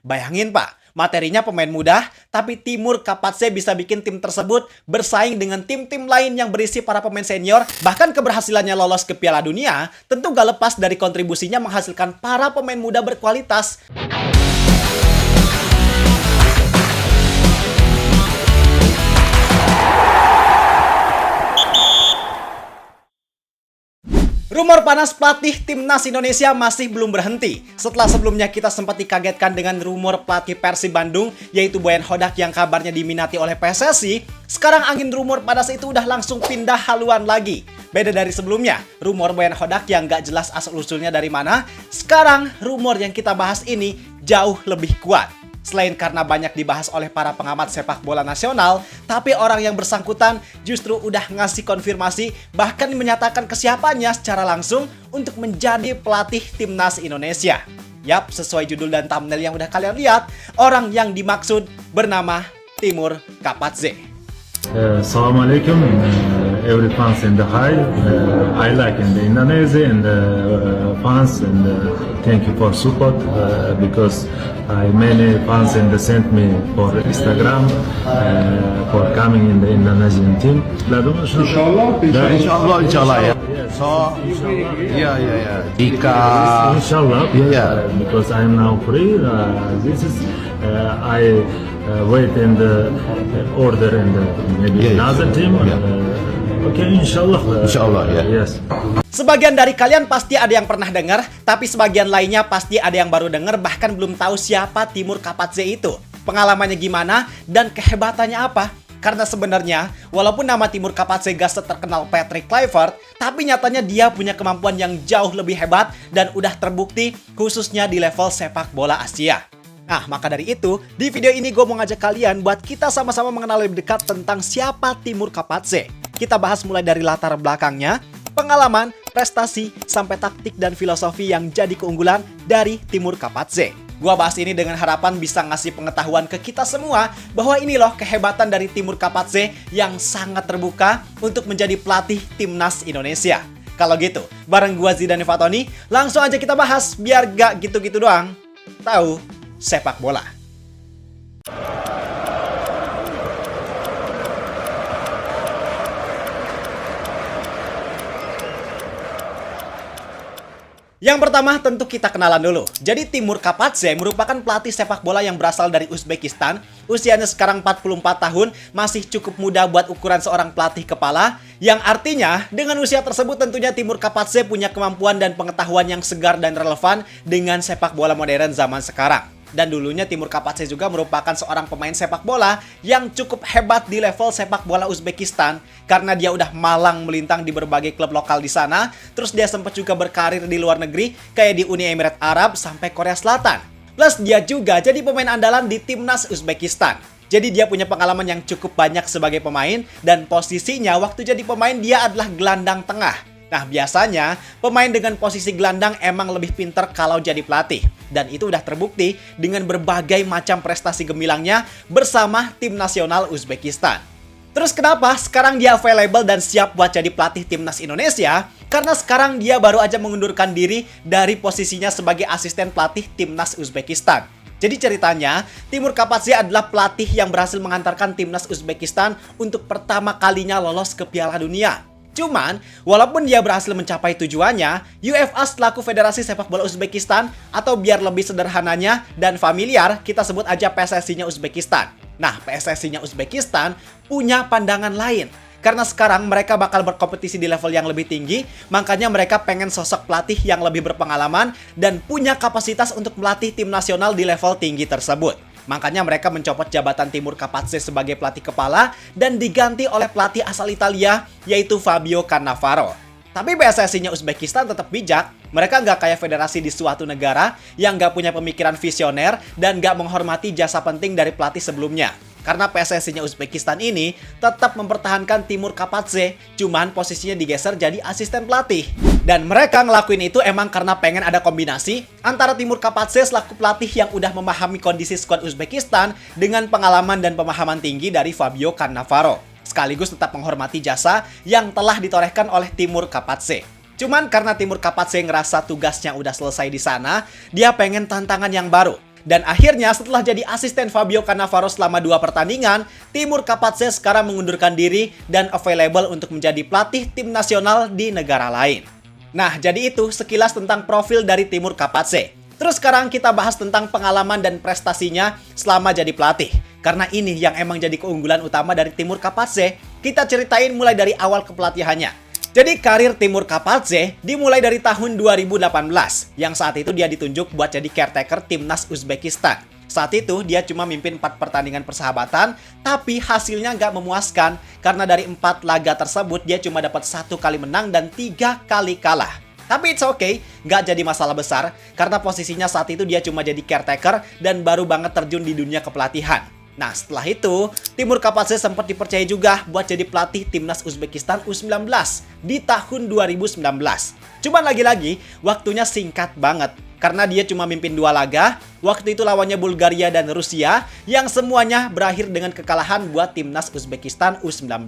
Bayangin Pak, materinya pemain muda, tapi Timur Kapatse bisa bikin tim tersebut bersaing dengan tim-tim lain yang berisi para pemain senior. Bahkan keberhasilannya lolos ke Piala Dunia tentu gak lepas dari kontribusinya menghasilkan para pemain muda berkualitas. Rumor panas pelatih Timnas Indonesia masih belum berhenti. Setelah sebelumnya kita sempat dikagetkan dengan rumor pelatih Persib Bandung, yaitu Boyan Hodak yang kabarnya diminati oleh PSSI, sekarang angin rumor panas itu udah langsung pindah haluan lagi. Beda dari sebelumnya, rumor Boyan Hodak yang gak jelas asal-usulnya dari mana, sekarang rumor yang kita bahas ini jauh lebih kuat. Selain karena banyak dibahas oleh para pengamat sepak bola nasional, tapi orang yang bersangkutan justru udah ngasih konfirmasi, bahkan menyatakan kesiapannya secara langsung untuk menjadi pelatih Timnas Indonesia. Yap, sesuai judul dan thumbnail yang udah kalian lihat, orang yang dimaksud bernama Timur Kapatse. Assalamualaikum, every fans in the high. I like in the Indonesia and fans and thank you for support because many fans and sent me for Instagram for coming in the Indonesian team. Inshallah ya. So yeah. Jika Inshallah, because I am now free. This is I wait in the order and maybe another team. Okay, inshallah. Yes. Sebagian dari kalian pasti ada yang pernah dengar, tapi sebagian lainnya pasti ada yang baru dengar, bahkan belum tahu siapa Timur Kapatse itu. Pengalamannya gimana dan kehebatannya apa? Karena sebenarnya, walaupun nama Timur Kapatse gak seterkenal Patrick Kluivert, tapi nyatanya dia punya kemampuan yang jauh lebih hebat dan udah terbukti khususnya di level sepak bola Asia. Nah, maka dari itu, di video ini gue mau ngajak kalian buat kita sama-sama mengenal lebih dekat tentang siapa Timur Kapatse. Kita bahas mulai dari latar belakangnya, pengalaman, prestasi, sampai taktik dan filosofi yang jadi keunggulan dari Timur Kapatse. Gua bahas ini dengan harapan bisa ngasih pengetahuan ke kita semua bahwa ini loh kehebatan dari Timur Kapatse yang sangat terbuka untuk menjadi pelatih Timnas Indonesia. Kalau gitu, bareng gua Zidane Fatoni, langsung aja kita bahas biar gak gitu-gitu doang. Tahu sepak bola. Yang pertama tentu kita kenalan dulu. Jadi Timur Kapatse merupakan pelatih sepak bola yang berasal dari Uzbekistan. Usianya sekarang 44 tahun, masih cukup muda buat ukuran seorang pelatih kepala. Yang artinya dengan usia tersebut tentunya Timur Kapatse punya kemampuan dan pengetahuan yang segar dan relevan dengan sepak bola modern zaman sekarang. Dan dulunya Timur Kapatse juga merupakan seorang pemain sepak bola yang cukup hebat di level sepak bola Uzbekistan karena dia udah malang melintang di berbagai klub lokal di sana. Terus dia sempat juga berkarir di luar negeri kayak di Uni Emirat Arab sampai Korea Selatan. Plus dia juga jadi pemain andalan di Timnas Uzbekistan. Jadi dia punya pengalaman yang cukup banyak sebagai pemain dan posisinya waktu jadi pemain dia adalah gelandang tengah. Nah, biasanya pemain dengan posisi gelandang emang lebih pinter kalau jadi pelatih. Dan itu udah terbukti dengan berbagai macam prestasi gemilangnya bersama tim nasional Uzbekistan. Terus kenapa sekarang dia available dan siap buat jadi pelatih Timnas Indonesia? Karena sekarang dia baru aja mengundurkan diri dari posisinya sebagai asisten pelatih Timnas Uzbekistan. Jadi ceritanya, Timur Kapatse adalah pelatih yang berhasil mengantarkan Timnas Uzbekistan untuk pertama kalinya lolos ke Piala Dunia. Cuman, walaupun dia berhasil mencapai tujuannya, UEFA selaku Federasi Sepak Bola Uzbekistan, atau biar lebih sederhananya dan familiar, kita sebut aja PSSI-nya Uzbekistan. Nah, PSSI-nya Uzbekistan punya pandangan lain. Karena sekarang mereka bakal berkompetisi di level yang lebih tinggi, makanya mereka pengen sosok pelatih yang lebih berpengalaman dan punya kapasitas untuk melatih tim nasional di level tinggi tersebut. Makanya mereka mencopot jabatan Timur Kapatse sebagai pelatih kepala dan diganti oleh pelatih asal Italia yaitu Fabio Cannavaro. Tapi PSSI-nya Uzbekistan tetap bijak. Mereka nggak kayak federasi di suatu negara yang nggak punya pemikiran visioner dan nggak menghormati jasa penting dari pelatih sebelumnya. Karena PSSI-nya Uzbekistan ini tetap mempertahankan Timur Kapatse, cuman posisinya digeser jadi asisten pelatih. Dan mereka ngelakuin itu emang karena pengen ada kombinasi antara Timur Kapatse selaku pelatih yang udah memahami kondisi skuad Uzbekistan dengan pengalaman dan pemahaman tinggi dari Fabio Cannavaro. Sekaligus tetap menghormati jasa yang telah ditorehkan oleh Timur Kapatse. Cuman karena Timur Kapatse ngerasa tugasnya udah selesai di sana, dia pengen tantangan yang baru. Dan akhirnya setelah jadi asisten Fabio Cannavaro selama 2 pertandingan, Timur Kapadzé sekarang mengundurkan diri dan available untuk menjadi pelatih tim nasional di negara lain. Nah, jadi itu sekilas tentang profil dari Timur Kapadzé. Terus sekarang kita bahas tentang pengalaman dan prestasinya selama jadi pelatih. Karena ini yang emang jadi keunggulan utama dari Timur Kapadzé. Kita ceritain mulai dari awal kepelatihannya. Jadi karir Timur Kapadzé dimulai dari tahun 2018, yang saat itu dia ditunjuk buat jadi caretaker timnas Uzbekistan. Saat itu dia cuma mimpin 4 pertandingan persahabatan, tapi hasilnya nggak memuaskan karena dari 4 laga tersebut dia cuma dapat 1 kali menang dan 3 kali kalah. Tapi it's okay, nggak jadi masalah besar karena posisinya saat itu dia cuma jadi caretaker dan baru banget terjun di dunia kepelatihan. Nah, setelah itu, Timur Kapadzé sempat dipercaya juga buat jadi pelatih timnas Uzbekistan U19 di tahun 2019. Cuman lagi-lagi, waktunya singkat banget. Karena dia cuma mimpin 2 laga, waktu itu lawannya Bulgaria dan Rusia, yang semuanya berakhir dengan kekalahan buat timnas Uzbekistan U19.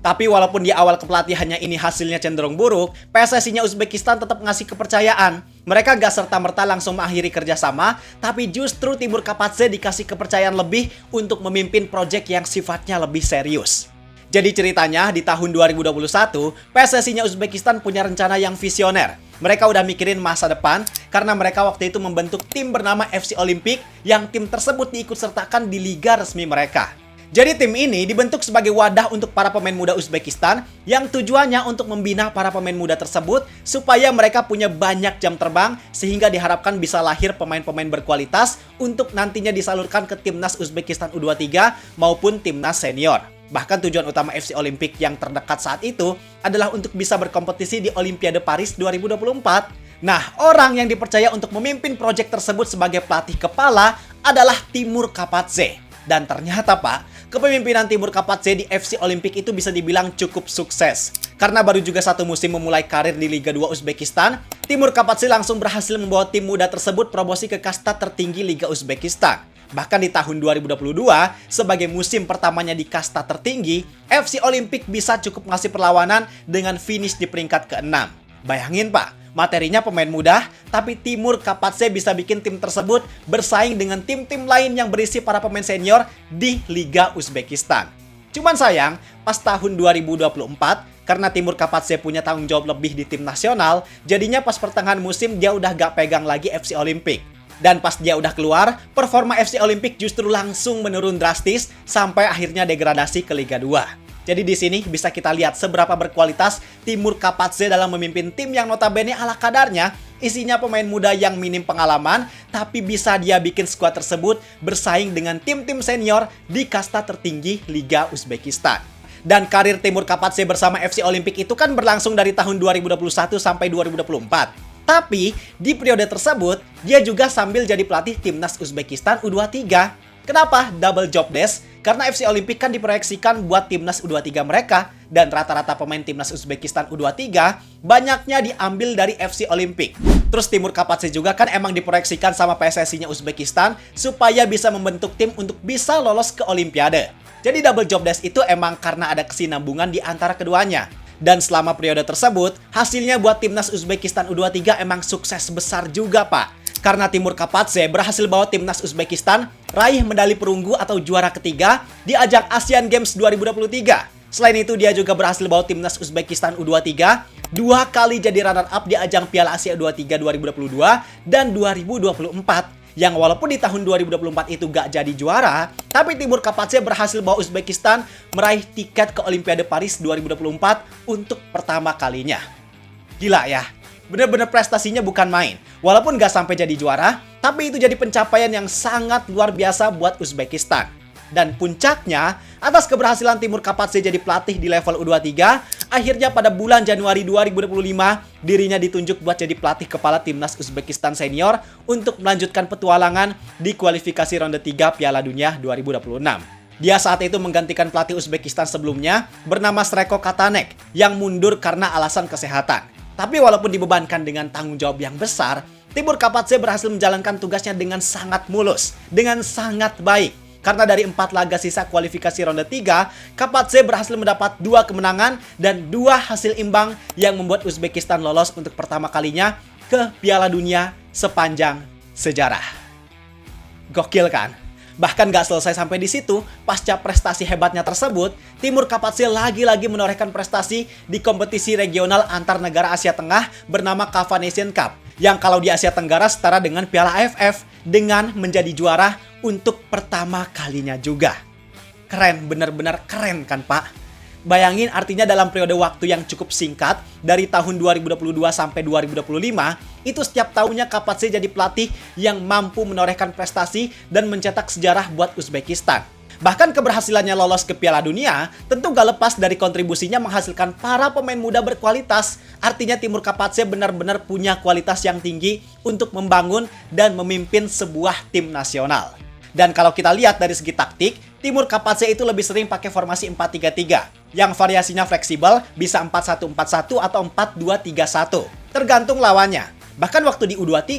Tapi walaupun di awal kepelatihannya ini hasilnya cenderung buruk, PSSI-nya Uzbekistan tetap ngasih kepercayaan. Mereka gak serta-merta langsung mengakhiri kerjasama, tapi justru Timur Kapadzé dikasih kepercayaan lebih untuk memimpin proyek yang sifatnya lebih serius. Jadi ceritanya di tahun 2021, PSSI-nya Uzbekistan punya rencana yang visioner. Mereka udah mikirin masa depan karena mereka waktu itu membentuk tim bernama FC Olimpik yang tim tersebut diikutsertakan di liga resmi mereka. Jadi tim ini dibentuk sebagai wadah untuk para pemain muda Uzbekistan yang tujuannya untuk membina para pemain muda tersebut supaya mereka punya banyak jam terbang sehingga diharapkan bisa lahir pemain-pemain berkualitas untuk nantinya disalurkan ke timnas Uzbekistan U23 maupun timnas senior. Bahkan tujuan utama FC Olimpik yang terdekat saat itu adalah untuk bisa berkompetisi di Olimpiade Paris 2024. Nah, orang yang dipercaya untuk memimpin proyek tersebut sebagai pelatih kepala adalah Timur Kapadzé. Dan ternyata Pak, kepemimpinan Timur Kapadzé di FC Olimpik itu bisa dibilang cukup sukses. Karena baru juga 1 musim memulai karir di Liga 2 Uzbekistan, Timur Kapadzé langsung berhasil membawa tim muda tersebut promosi ke kasta tertinggi Liga Uzbekistan. Bahkan di tahun 2022, sebagai musim pertamanya di kasta tertinggi, FC Olimpik bisa cukup ngasih perlawanan dengan finish di peringkat ke-6. Bayangin Pak, materinya pemain muda, tapi Timur Kapadzé bisa bikin tim tersebut bersaing dengan tim-tim lain yang berisi para pemain senior di Liga Uzbekistan. Cuman sayang, pas tahun 2024, karena Timur Kapadzé punya tanggung jawab lebih di tim nasional, jadinya pas pertengahan musim dia udah gak pegang lagi FC Olimpik. Dan pas dia udah keluar, performa FC Olimpik justru langsung menurun drastis sampai akhirnya degradasi ke Liga 2. Jadi di sini bisa kita lihat seberapa berkualitas Timur Kapadzé dalam memimpin tim yang notabene ala kadarnya isinya pemain muda yang minim pengalaman, tapi bisa dia bikin skuad tersebut bersaing dengan tim-tim senior di kasta tertinggi Liga Uzbekistan. Dan karir Timur Kapadzé bersama FC Olimpik itu kan berlangsung dari tahun 2021 sampai 2024. Tapi di periode tersebut dia juga sambil jadi pelatih timnas Uzbekistan U23. Kenapa double job desk? Karena FC Olimpik kan diproyeksikan buat timnas U23 mereka dan rata-rata pemain timnas Uzbekistan U23 banyaknya diambil dari FC Olimpik. Terus Timur Kapadzé juga kan emang diproyeksikan sama PSSI-nya Uzbekistan supaya bisa membentuk tim untuk bisa lolos ke Olimpiade. Jadi double job desk itu emang karena ada kesinambungan di antara keduanya. Dan selama periode tersebut, hasilnya buat timnas Uzbekistan U23 emang sukses besar juga Pak. Karena Timur Kapadzé berhasil bawa timnas Uzbekistan raih medali perunggu atau juara ketiga di ajang Asian Games 2023. Selain itu dia juga berhasil bawa timnas Uzbekistan U23 2 kali jadi runner up di ajang Piala Asia U23 2022 dan 2024. Yang walaupun di tahun 2024 itu gak jadi juara, tapi Timur Kapadzé berhasil bawa Uzbekistan meraih tiket ke Olimpiade Paris 2024 untuk pertama kalinya. Gila ya, bener-bener prestasinya bukan main. Walaupun gak sampai jadi juara, tapi itu jadi pencapaian yang sangat luar biasa buat Uzbekistan. Dan puncaknya, atas keberhasilan Timur Kapadzé jadi pelatih di level U23, akhirnya pada bulan Januari 2025, dirinya ditunjuk buat jadi pelatih kepala timnas Uzbekistan senior untuk melanjutkan petualangan di kualifikasi ronde 3 Piala Dunia 2026. Dia saat itu menggantikan pelatih Uzbekistan sebelumnya bernama Sreko Katanek yang mundur karena alasan kesehatan. Tapi walaupun dibebankan dengan tanggung jawab yang besar, Timur Kapadzé berhasil menjalankan tugasnya dengan sangat mulus, dengan sangat baik. Karena dari 4 laga sisa kualifikasi ronde 3, Kapadzé berhasil mendapat 2 kemenangan dan 2 hasil imbang yang membuat Uzbekistan lolos untuk pertama kalinya ke Piala Dunia sepanjang sejarah. Gokil kan? Bahkan gak selesai sampai di situ, pasca prestasi hebatnya tersebut, Timur Kapatse lagi-lagi menorehkan prestasi di kompetisi regional antar negara Asia Tengah bernama Kava Nation Cup, yang kalau di Asia Tenggara setara dengan Piala AFF, dengan menjadi juara untuk pertama kalinya juga. Keren, bener-bener keren kan Pak? Bayangin artinya dalam periode waktu yang cukup singkat, dari tahun 2022 sampai 2025, itu setiap tahunnya Kapatse jadi pelatih yang mampu menorehkan prestasi dan mencetak sejarah buat Uzbekistan. Bahkan keberhasilannya lolos ke Piala Dunia tentu gak lepas dari kontribusinya menghasilkan para pemain muda berkualitas. Artinya Timur Kapatse benar-benar punya kualitas yang tinggi untuk membangun dan memimpin sebuah tim nasional. Dan kalau kita lihat dari segi taktik, Timur Kapatse itu lebih sering pakai formasi 4-3-3 yang variasinya fleksibel, bisa 4-1-4-1 atau 4-2-3-1, tergantung lawannya. Bahkan waktu di U23,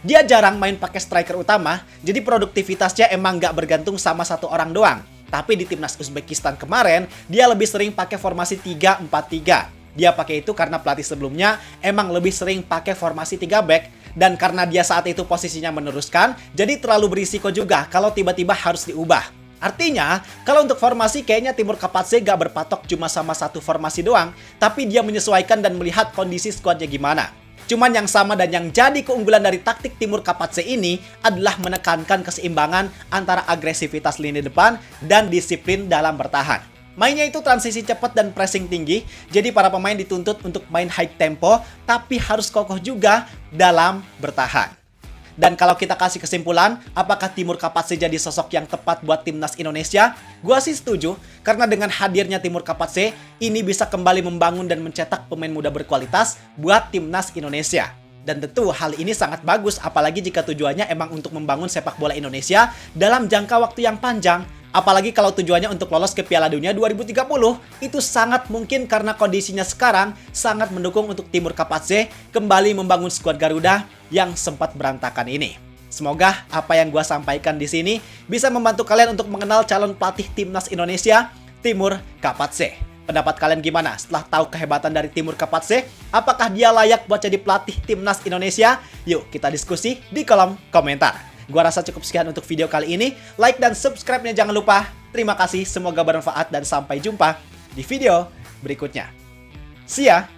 dia jarang main pakai striker utama, jadi produktivitasnya emang nggak bergantung sama satu orang doang. Tapi di timnas Uzbekistan kemarin, dia lebih sering pakai formasi 3-4-3. Dia pakai itu karena pelatih sebelumnya emang lebih sering pakai formasi 3 back, dan karena dia saat itu posisinya meneruskan, jadi terlalu berisiko juga kalau tiba-tiba harus diubah. Artinya, kalau untuk formasi kayaknya Timur Kapatse gak berpatok cuma sama satu formasi doang, tapi dia menyesuaikan dan melihat kondisi skuadnya gimana. Cuman yang sama dan yang jadi keunggulan dari taktik Timur Kapatse ini adalah menekankan keseimbangan antara agresivitas lini depan dan disiplin dalam bertahan. Mainnya itu transisi cepat dan pressing tinggi, jadi para pemain dituntut untuk main high tempo, tapi harus kokoh juga dalam bertahan. Dan kalau kita kasih kesimpulan, apakah Timur Kapatse jadi sosok yang tepat buat timnas Indonesia? Gua sih setuju, karena dengan hadirnya Timur Kapatse, ini bisa kembali membangun dan mencetak pemain muda berkualitas buat timnas Indonesia. Dan tentu hal ini sangat bagus, apalagi jika tujuannya emang untuk membangun sepak bola Indonesia dalam jangka waktu yang panjang. Apalagi kalau tujuannya untuk lolos ke Piala Dunia 2030, itu sangat mungkin karena kondisinya sekarang sangat mendukung untuk Timur Kapatse kembali membangun skuad Garuda yang sempat berantakan ini. Semoga apa yang gua sampaikan di sini bisa membantu kalian untuk mengenal calon pelatih timnas Indonesia, Timur Kapatse. Pendapat kalian gimana setelah tahu kehebatan dari Timur Kapatse? Apakah dia layak buat jadi pelatih timnas Indonesia? Yuk kita diskusi di kolom komentar. Gua rasa cukup sekian untuk video kali ini. Like dan subscribe-nya jangan lupa. Terima kasih, semoga bermanfaat dan sampai jumpa di video berikutnya. See ya!